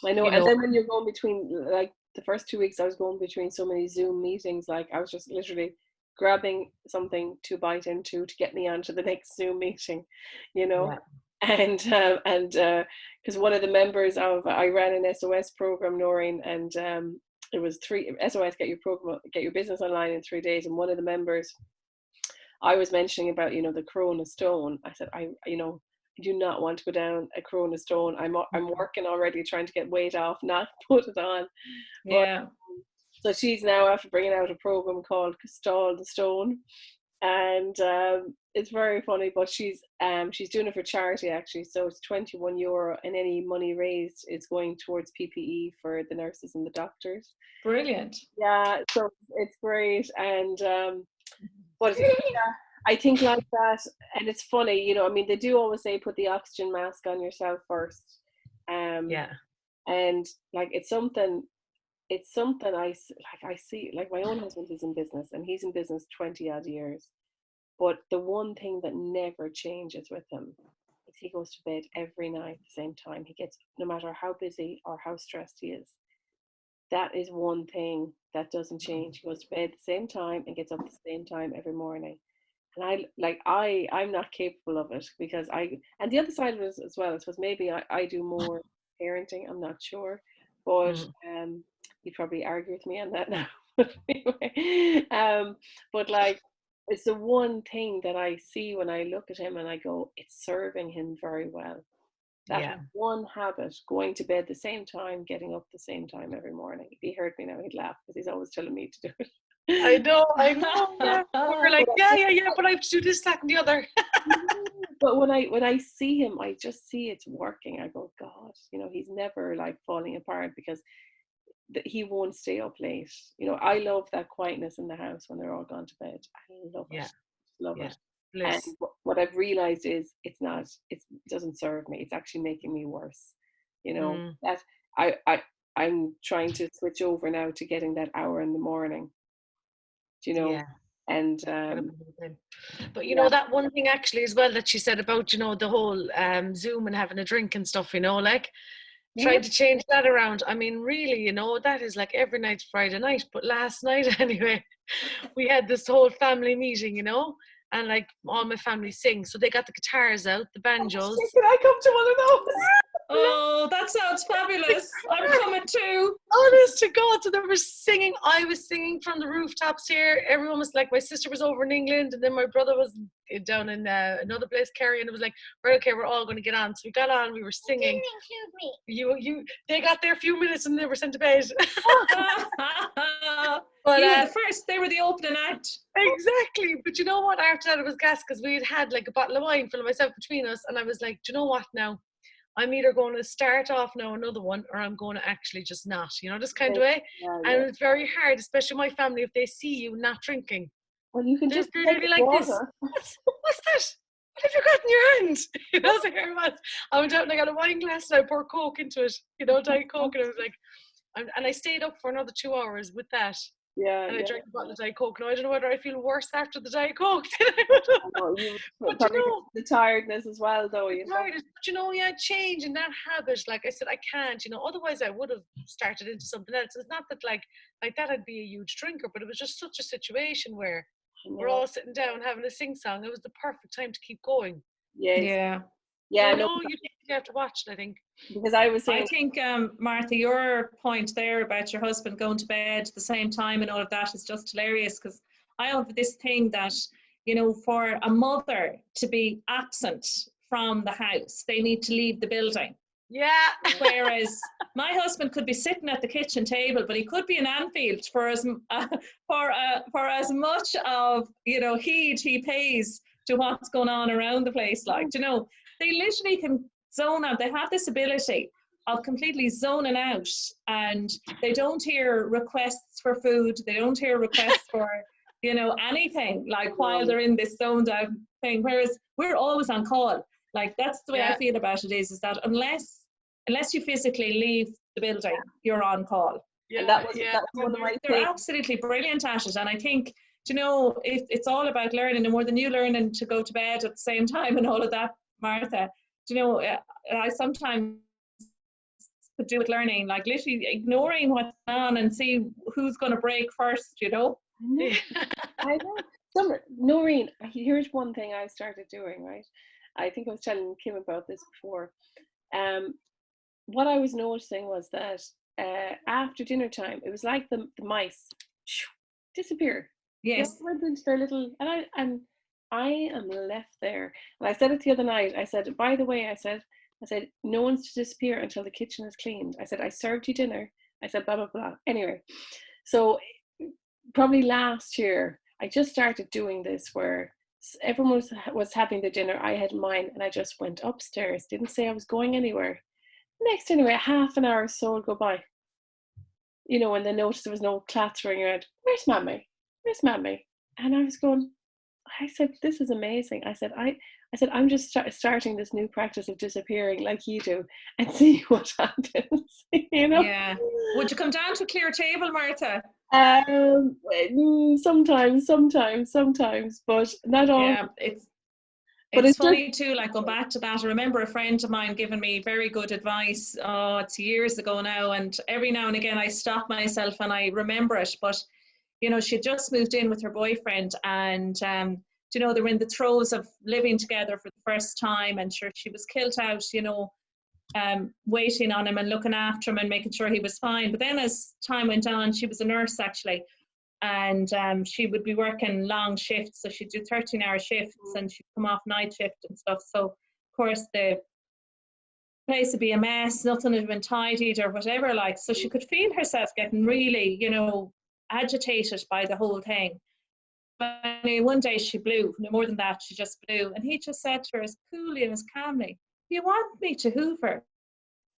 I know. And then when you're going between, like the first 2 weeks, I was going between so many Zoom meetings, like I was just literally grabbing something to bite into to get me onto the next Zoom meeting, you know. And because one of the members of, I ran an SOS program, Noreen, and it was 3 SOS, get your business online in 3 days. And one of the members, I was mentioning about, you know, the Corona stone. I said, I do not want to go down a Corona stone. I'm working already trying to get weight off, not put it on. But, so she's now after bringing out a program called Stall the Stone, and it's very funny. But she's doing it for charity, actually. So it's €21, and any money raised is going towards PPE for the nurses and the doctors. Brilliant. Yeah, so it's great. And but I think like that, and it's funny, you know. I mean, they do always say put the oxygen mask on yourself first. Yeah. And like it's something I see, like my own husband is in business and he's in business 20 odd years, but the one thing that never changes with him is he goes to bed every night at the same time. He gets, no matter how busy or how stressed he is, that is one thing that doesn't change. He goes to bed at the same time and gets up at the same time every morning. And I'm not capable of it, because and the other side of it as well, I suppose maybe I do more parenting, I'm not sure, but you'd probably argue with me on that now. But anyway, but like it's the one thing that I see when I look at him and I go, it's serving him very well. That one habit, going to bed the same time, getting up the same time every morning. If he heard me now, he'd laugh, because he's always telling me to do it. I know, yeah. We're like, yeah, but I have to do this, that, and the other. But when I see him, I just see it's working. I go, God, he's never like falling apart, because he won't stay up late. I love that quietness in the house when they're all gone to bed. I love it. Love it. And what I've realized is it doesn't serve me. It's actually making me worse. That I'm trying to switch over now to getting that hour in the morning. And but that one thing actually as well that she said about the whole Zoom and having a drink and stuff, like trying to change that around. I mean, really, that is like every night's Friday night, but last night anyway, we had this whole family meeting, and like all my family sing, so they got the guitars out, the banjos. Can I come to one of those? Oh, that sounds fabulous. I'm coming too. Honest to God. So they were singing. I was singing from the rooftops here. Everyone was like, my sister was over in England, and then my brother was down in another place, Kerry, and it was like, right, okay, we're all going to get on. So we got on, we were singing. They got there a few minutes and they were sent to bed. But you were the first, they were the opening act. Exactly. But you know what? After that, it was gas, because we had like a bottle of wine full of myself between us, and I was like, do you know what now? I'm either going to start off now another one, or I'm going to actually just not, this kind of way. And it's very hard, especially my family, if they see you not drinking. Well, you can just really like this. What's that? What have you got in your hand? So here it was. I went out and I got a wine glass and I poured Coke into it, Diet Coke, and I was like, and I stayed up for another 2 hours with that. And I drank a bottle of Diet Coke. Now, I don't know whether I feel worse after the Diet Coke than I would have. But the tiredness as well, though. But change in that habit. Like I said, I can't, otherwise I would have started into something else. It's not that like that I'd be a huge drinker, but it was just such a situation where we're all sitting down having a sing-song. It was the perfect time to keep going. Yeah. You have to watch it, I think. Because I was saying, I think, Martha, your point there about your husband going to bed at the same time and all of that is just hilarious, because I have this thing that, for a mother to be absent from the house, they need to leave the building. Yeah. Whereas my husband could be sitting at the kitchen table, but he could be in Anfield for as much of heed he pays to what's going on around the place. Like, they literally can zone out. They have this ability of completely zoning out, and they don't hear requests for food. They don't hear requests for anything, like, while they're in this zoned out thing. Whereas we're always on call. Like, that's the way I feel about it, is that unless you physically leave the building, you're on call. And that was one of my things. They're absolutely brilliant at it. And I think, it's all about learning, and more than you learning to go to bed at the same time and all of that, Martha. I sometimes could do with learning, like literally ignoring what's on and see who's going to break first, I know. Noreen, here's one thing I started doing, right? I think I was telling Kim about this before. What I was noticing was that after dinner time, it was like the mice disappear. Yes. Went into their little, and I am left there. And I said it the other night. I said, by the way, I said, no one's to disappear until the kitchen is cleaned. I said, I served you dinner. I said, blah, blah, blah. Anyway, so probably last year, I just started doing this where everyone was having their dinner. I had mine, and I just went upstairs. Didn't say I was going anywhere. Next, anyway, half an hour or so would go by. When they noticed there was no clattering around. Where's Mammy? And I was going, I said, this is amazing. I said, I'm just starting this new practice of disappearing like you do and see what happens, you know? Yeah. Would you come down to a clear table, Martha? Sometimes, but not all. Yeah, But it's it's just, funny too, like going back to that. I remember a friend of mine giving me very good advice. Oh, it's years ago now, and every now and again I stop myself and I remember it. But you know, she just moved in with her boyfriend, and you know, they were in the throes of living together for the first time, and sure, she was kilt out, you know, waiting on him and looking after him and making sure he was fine. But then as time went on, she was a nurse actually, and she would be working long shifts, so she'd do 13-hour shifts and she'd come off night shift and stuff. So of course the place would be a mess, nothing had been tidied or whatever, like, so she could feel herself getting really, you know, agitated by the whole thing. But anyway, one day she blew, no more than that, she just blew, and he just said to her as coolly and as calmly, if you want me to hoover,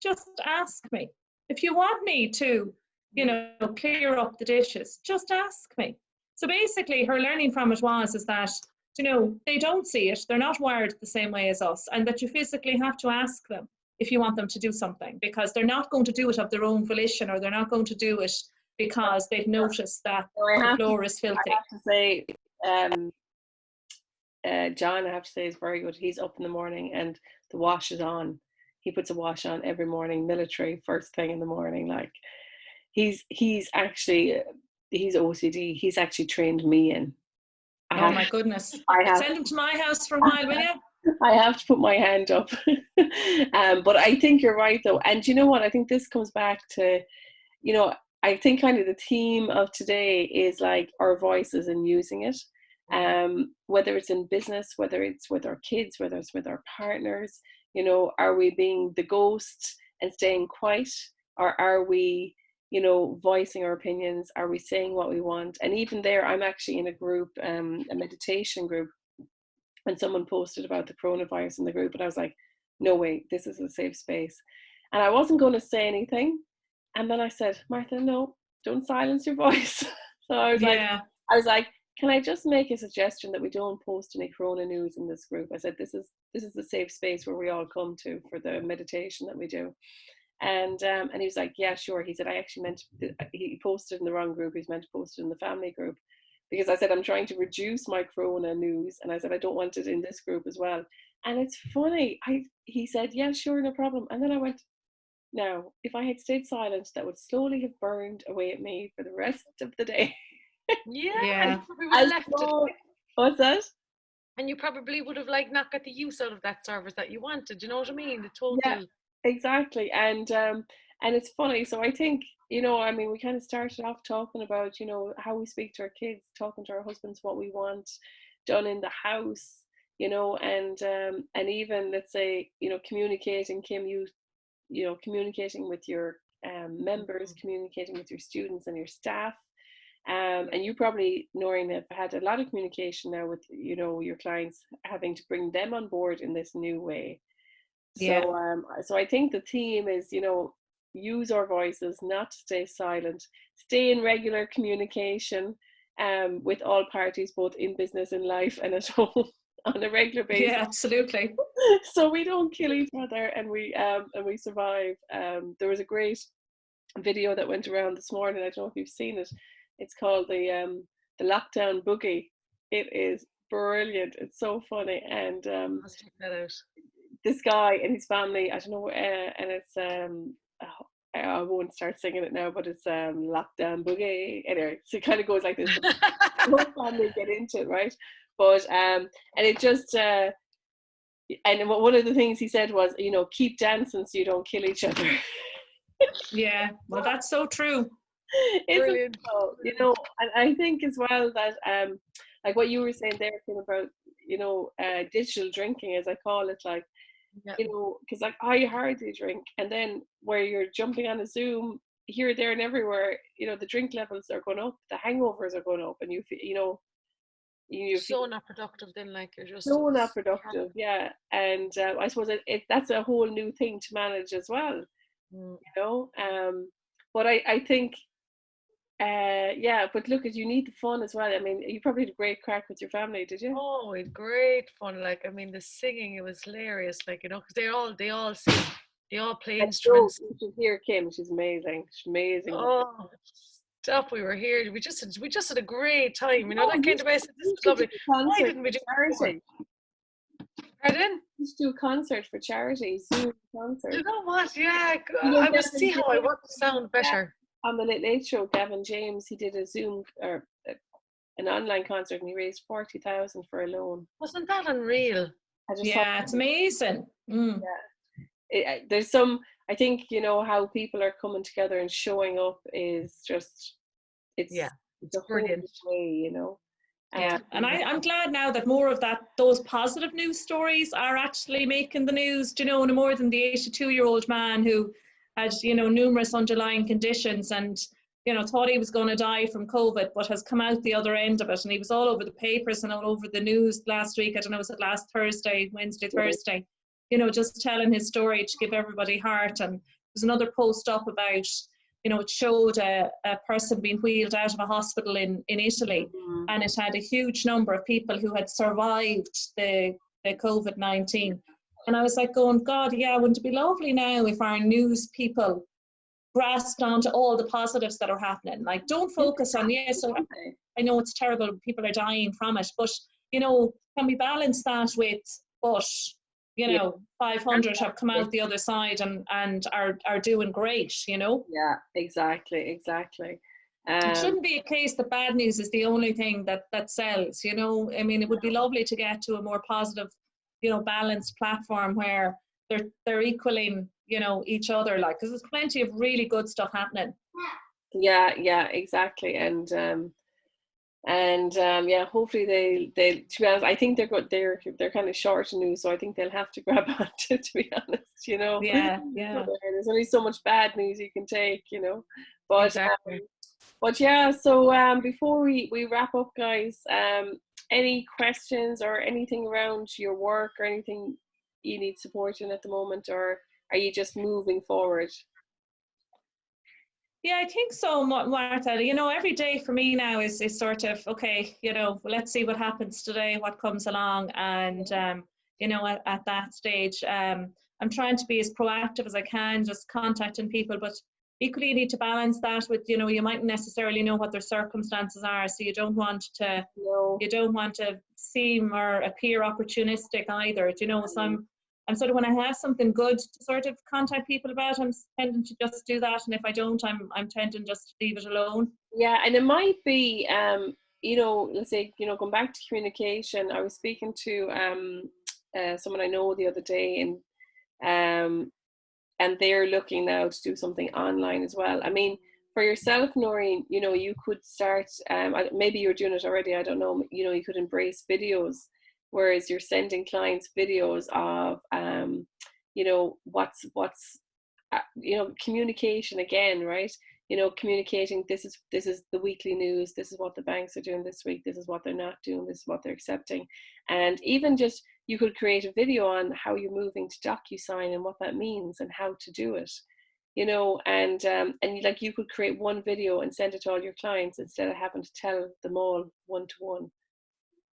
just ask me. If you want me to, you know, clear up the dishes, just ask me. So basically her learning from it is that, you know, they don't see it, they're not wired the same way as us, and that you physically have to ask them if you want them to do something, because they're not going to do it of their own volition, or they're not going to do it because they've noticed that the floor is filthy. I have to say, John, I have to say, is very good. He's up in the morning and the wash is on. He puts a wash on every morning, military, first thing in the morning. Like, he's OCD. He's actually trained me in. Oh my goodness. Send him to my house for a while, will you? I have to put my hand up. But I think you're right though. And you know what? I think this comes back to, you know, I think kind of the theme of today is like our voices and using it. Whether it's in business, whether it's with our kids, whether it's with our partners, you know, are we being the ghost and staying quiet, or are we, you know, voicing our opinions? Are we saying what we want? And even there, I'm actually in a group, a meditation group, and someone posted about the coronavirus in the group, and I was like, no way, this is a safe space. And I wasn't going to say anything, and then I said, Martha, no, don't silence your voice. So I was like, can I just make a suggestion that we don't post any corona news in this group? I said, this is the safe space where we all come to for the meditation that we do. And he was like, yeah, sure. He said, I actually meant he posted in the wrong group. He's meant to post it in the family group, because I said, I'm trying to reduce my corona news, and I said, I don't want it in this group as well. And it's funny, he said, yeah, sure, no problem. And then I went, now, if I had stayed silent, that would slowly have burned away at me for the rest of the day. Yeah. We would have left it. What's that? And you probably would have like not got the use out of that service that you wanted. You know what I mean? The total. Yeah, exactly. And it's funny. So I think, you know, I mean, we kind of started off talking about, you know, how we speak to our kids, talking to our husbands, what we want done in the house, you know, and even, let's say, you know, communicating, Kim, you know, communicating with your members, communicating with your students and your staff. And you probably, Noreen, have had a lot of communication now with, you know, your clients, having to bring them on board in this new way. So, so I think the theme is, you know, use our voices, not to stay silent, stay in regular communication with all parties, both in business and life and at home on a regular basis. Yeah, absolutely. So we don't kill each other, and we survive. There was a great video that went around this morning. I don't know if you've seen it. It's called the lockdown boogie. It is brilliant. It's so funny, and Let's check that out. This guy and his family, I don't know, and it's I won't start singing it now, but it's lockdown boogie. Anyway, so it kind of goes like this. The whole family get into it, right? But and it just and one of the things he said was, you know, keep dancing so you don't kill each other. Yeah, well, that's so true. Brilliant. So, you know, and I think as well that like what you were saying there, Kim, about, you know, digital drinking, as I call it, like, you know, because like I hardly drink, and then where you're jumping on a Zoom here, there, and everywhere, you know, the drink levels are going up, the hangovers are going up, and you feel, you know, you're so not productive. Then, like, you're just so not productive. Yeah, and I suppose that's a whole new thing to manage as well. You know, but I think Yeah, but look, you need the fun as well. I mean, you probably had a great crack with your family, did you? Oh, we had great fun. Like, I mean, the singing, it was hilarious. Like, you know, because they all sing, they all play instruments. You should hear Kim. She's amazing. She's amazing. Oh, stop! We were here. We just had a great time. You know, that kind of I said, this was lovely. Why didn't we do charity? Pardon? Just do a concert for charity, Zoom concert. You know what? Yeah, I will see how I work the sound better. On the Late Late Show, Gavin James, he did a Zoom or an online concert, and he raised 40,000 for a loan. Wasn't that unreal? Yeah, it's amazing. Yeah, there's some. I think, you know, how people are coming together and showing up is just it's brilliant way, you know. Yeah, and I'm glad now that more of those positive news stories are actually making the news, you know, no more than the 82-year-old man who had, you know, numerous underlying conditions and, you know, thought he was going to die from COVID, but has come out the other end of it. And he was all over the papers and all over the news last week. I don't know, was it last Thursday, Thursday, you know, just telling his story to give everybody heart. And there's another post up about, you know, it showed a person being wheeled out of a hospital in Italy, and it had a huge number of people who had survived the COVID-19. And I was like going, God, yeah, wouldn't it be lovely now if our news people grasped onto all the positives that are happening? Like, don't focus on, so I know it's terrible, people are dying from it, but, you know, can we balance that with, but, you know, 500 have come out the other side and are doing great, you know? Yeah, exactly. It shouldn't be a case that bad news is the only thing that sells, you know? I mean, it would be lovely to get to a more positive, you know, balanced platform where they're equaling, you know, each other, like, because there's plenty of really good stuff happening. Yeah, exactly. And yeah, hopefully they to be honest, I think they're kind of short of news, so I think they'll have to grab onto it, to be honest, you know. Yeah. There's only so much bad news you can take, you know. But exactly. But yeah, so before we wrap up, guys, any questions or anything around your work or anything you need support in at the moment, or are you just moving forward? Yeah, I think so, Martha. You know, every day for me now is sort of, okay, you know, let's see what happens today, what comes along. And, you know, at that stage, I'm trying to be as proactive as I can, just contacting people. But equally, you need to balance that with, you know, you mightn't necessarily know what their circumstances are. So you don't want to seem or appear opportunistic either, you know. So I'm sort of, when I have something good to sort of contact people about, I'm tending to just do that. And if I don't, I'm tending just to leave it alone. Yeah, and it might be, you know, let's say, you know, going back to communication, I was speaking to someone I know the other day, and they're looking now to do something online as well. I mean, for yourself, Noreen, you know, you could start, maybe you're doing it already, I don't know, you know, you could embrace videos, whereas you're sending clients videos of, you know, what's you know, communication again, right? You know, communicating, this is the weekly news, this is what the banks are doing this week, this is what they're not doing, this is what they're accepting. And even just, you could create a video on how you're moving to Docusign and what that means and how to do it, you know, and like you could create one video and send it to all your clients instead of having to tell them all one-to-one.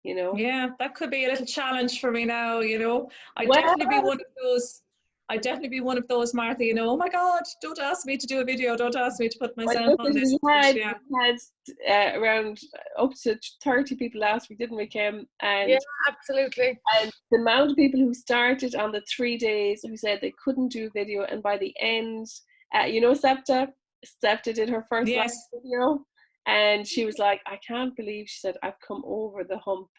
You know? Yeah, that could be a little challenge for me now, you know. I'd definitely be one of those, Martha, you know, oh my God, don't ask me to do a video, don't ask me to put myself on this. We had around up to 30 people last week, didn't we, Kim? And yeah, absolutely. And the amount of people who started on the 3 days who said they couldn't do video, and by the end, you know, Septa did her first live video. And she was like, I can't believe, she said, I've come over the hump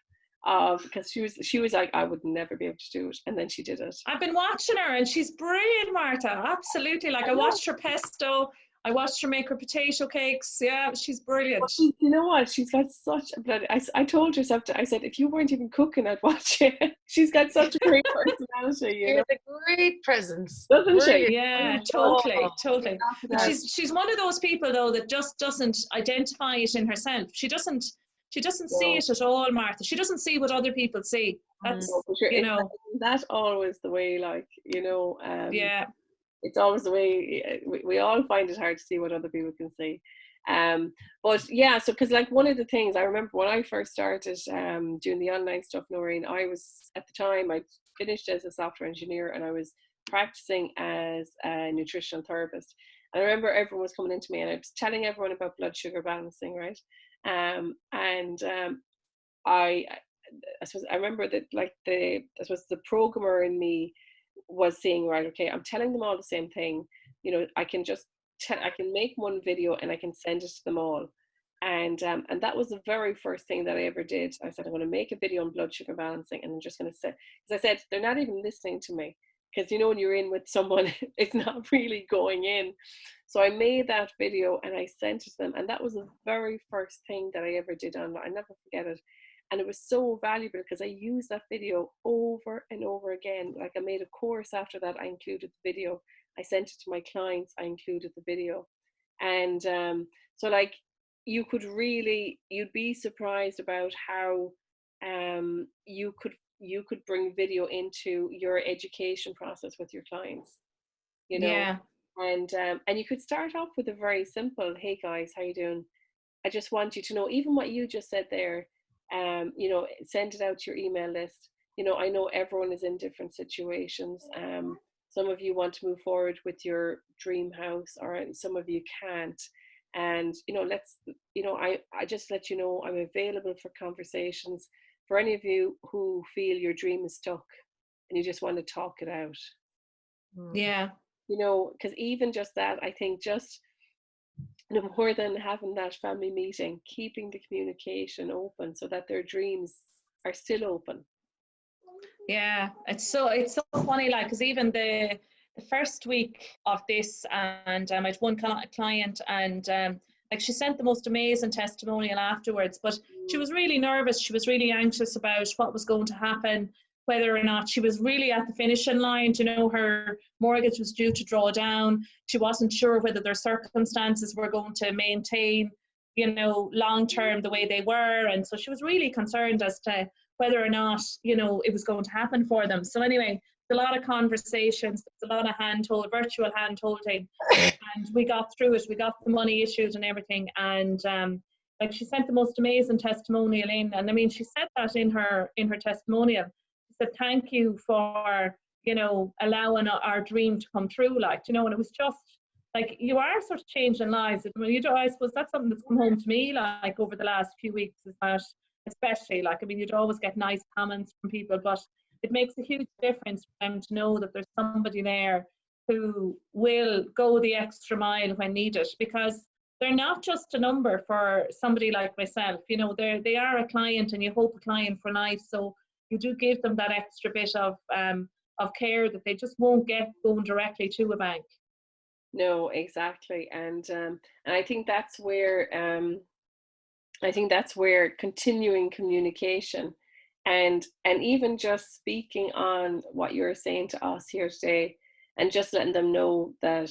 of, because she was like, I would never be able to do it. And then she did it. I've been watching her and she's brilliant, Martha. Absolutely. Like, I watched her pesto. I watched her make her potato cakes. Yeah, she's brilliant. Well, you know what? She's got such a bloody... I told her, I said, if you weren't even cooking, I'd watch it. She's got such a great personality. You know? A great presence. Doesn't she? Yeah, totally. She's one of those people, though, that just doesn't identify it in herself. She doesn't see it at all, Martha. She doesn't see what other people see. That's, you know. That's always the way, like, you know. Yeah. It's always the way, we all find it hard to see what other people can see. But yeah, so because like one of the things I remember when I first started doing the online stuff, Noreen, I was at the time I finished as a software engineer and I was practicing as a nutritional therapist. And I remember everyone was coming into me and I was telling everyone about blood sugar balancing, right? I suppose I remember that like I suppose the programmer in me was saying, right, okay, I'm telling them all the same thing. You know, I can just I can make one video and I can send it to them all. And that was the very first thing that I ever did. I said, I'm going to make a video on blood sugar balancing, and I'm just going to say, because I said, they're not even listening to me. Because, you know, when you're in with someone, it's not really going in. So I made that video and I sent it to them. And that was the very first thing that I ever did online. I never forget it. And it was so valuable because I used that video over and over again. Like I made a course after that, I included the video. I sent it to my clients, I included the video. And so like you could really, you'd be surprised about how you could bring video into your education process with your clients, you know. Yeah. And you could start off with a very simple, hey guys, how you doing? I just want you to know, even what you just said there, you know, send it out to your email list. You know, I know everyone is in different situations. Some of you want to move forward with your dream house, or some of you can't. And, you know, I just let you know I'm available for conversations for any of you who feel your dream is stuck and you just want to talk it out. Yeah. You know, because even just that, I think just no more than having that family meeting, keeping the communication open so that their dreams are still open. Yeah, it's so funny, like, because even the first week of this, and I had one client, and like she sent the most amazing testimonial afterwards, but she was really nervous. She was really anxious about what was going to happen, whether or not she was really at the finishing line. You know, her mortgage was due to draw down. She wasn't sure whether their circumstances were going to maintain, you know, long term the way they were, and so she was really concerned as to whether or not, you know, it was going to happen for them. So anyway, a lot of conversations, a lot of virtual hand holding, and we got through it. We got the money issued and everything, and like she sent the most amazing testimonial in, and I mean, she said that in her testimonial. She said, "Thank you for, you know, allowing our dream to come true," like, you know, and it was just like, you are sort of changing lives. I mean, I suppose that's something that's come home to me, like, over the last few weeks, is that, especially, like, I mean, you'd always get nice comments from people, but it makes a huge difference for them to know that there's somebody there who will go the extra mile when needed, because they're not just a number for somebody like myself. You know, they are a client, and you hope a client for life, so you do give them that extra bit of care that they just won't get going directly to a bank. No, exactly. And I think that's where continuing communication and even just speaking on what you're saying to us here today, and just letting them know that,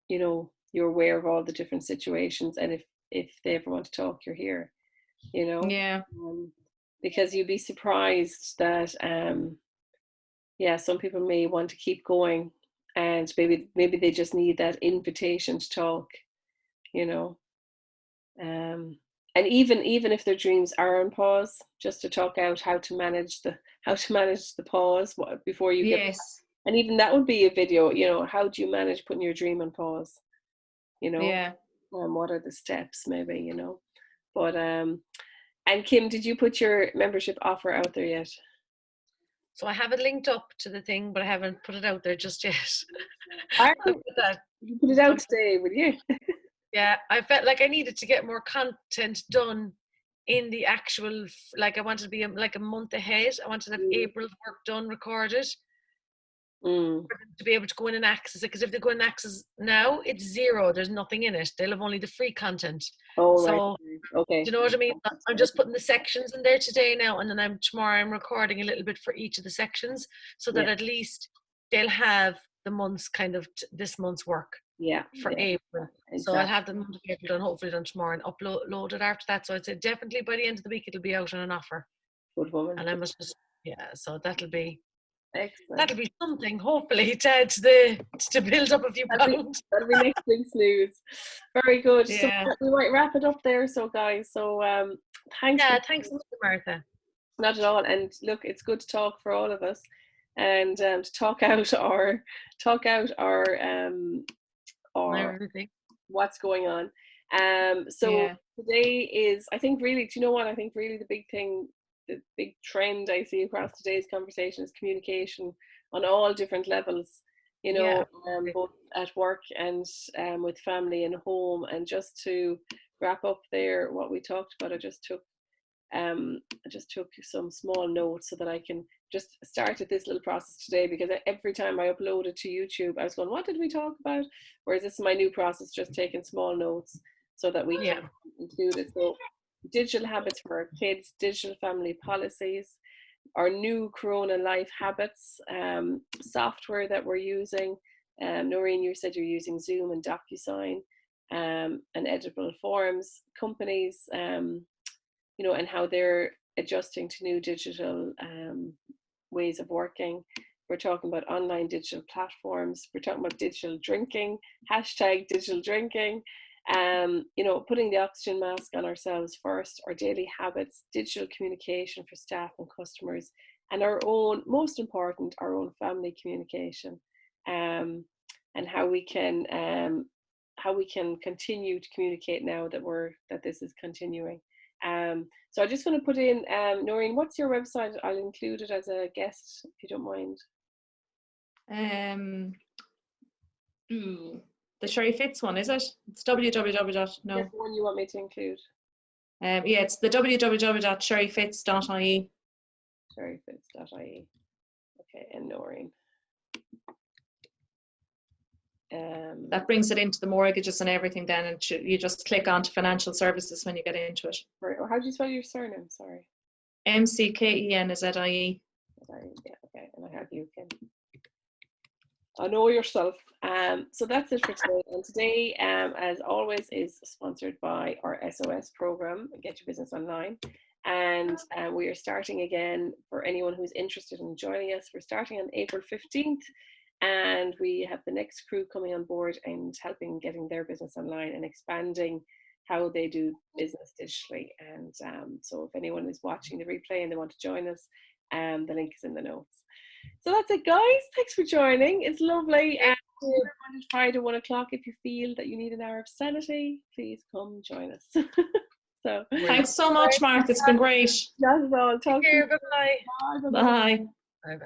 you know, you're aware of all the different situations, and if they ever want to talk, you're here, you know. Yeah. Because you'd be surprised that yeah, some people may want to keep going, and maybe they just need that invitation to talk, you know. And even if their dreams are on pause, just to talk out how to manage the pause before you get. Yes. And even that would be a video, you know, how do you manage putting your dream on pause, you know. Yeah. What are the steps, maybe, you know. But and Kim, did you put your membership offer out there yet? So I have it linked up to the thing, but I haven't put it out there just yet. You put it out today, will you? Yeah, I felt like I needed to get more content done in the actual, like, I wanted to be like a month ahead. I wanted to have April's work done, recorded, for them to be able to go in and access it. Because if they go in and access now, it's zero. There's nothing in it. They'll have only the free content. Oh, so, right. Okay. Do you know what I mean? I'm just putting the sections in there today now, and then tomorrow I'm recording a little bit for each of the sections, so that at least they'll have the month's kind of this month's work. Yeah. For April. Exactly. So I'll have the month of April done, hopefully done tomorrow, and upload it after that. So I'd say definitely by the end of the week it'll be out on an offer. Good woman. And I must just, so that'll be Excellent. That'll be something, hopefully, to build up a few pounds. That'll be next week's news. Very good. Yeah. So we might wrap it up there. So guys, so thanks. Yeah, thanks so much, Martha. Not at all. And look, it's good to talk for all of us, and to talk out our what's going on. So today is, I think really, do you know what? I think really the big thing, the big trend I see across today's conversation is communication on all different levels, you know, both at work and with family and home. And just to wrap up there, what we talked about, I just took some small notes so that I can just start at this little process today, because every time I uploaded to YouTube, I was going, what did we talk about? Whereas this is my new process, just taking small notes so that we can include it. So digital habits for our kids, digital family policies, our new Corona life habits, software that we're using. Noreen, you said you're using Zoom and Docusign, and Editable forms, companies, you know, and how they're adjusting to new digital ways of working. We're talking about online digital platforms. We're talking about digital drinking, hashtag digital drinking. You know, putting the oxygen mask on ourselves first, our daily habits, digital communication for staff and customers, and our own, most important, our own family communication, and how we can continue to communicate now that this is continuing. So I just want to put in, Noreen, what's your website? I'll include it as a guest if you don't mind. The SherryFitz one, is it? It's www. No. That's the one you want me to include. Yeah, it's the www.SherryFitz.ie. SherryFitz.ie. Okay, and Noreen. That brings it into the mortgages and everything then, and you just click on to financial services when you get into it. Right. How do you spell your surname? Sorry. McKenzie. Yeah, okay, and I have you, Kim. I know yourself. So that's it for today. And today, as always, is sponsored by our SOS program, Get Your Business Online. And we are starting again for anyone who's interested in joining us. We're starting on April 15th. And we have the next crew coming on board and helping getting their business online and expanding how they do business digitally. And so if anyone is watching the replay and they want to join us, the link is in the notes. So that's it, guys. Thanks for joining. It's lovely. And Friday at 1 o'clock. If you feel that you need an hour of sanity, please come join us. So thanks so much, Martha. It's been great. Not at all. Talk to you. Bye. Bye. Bye.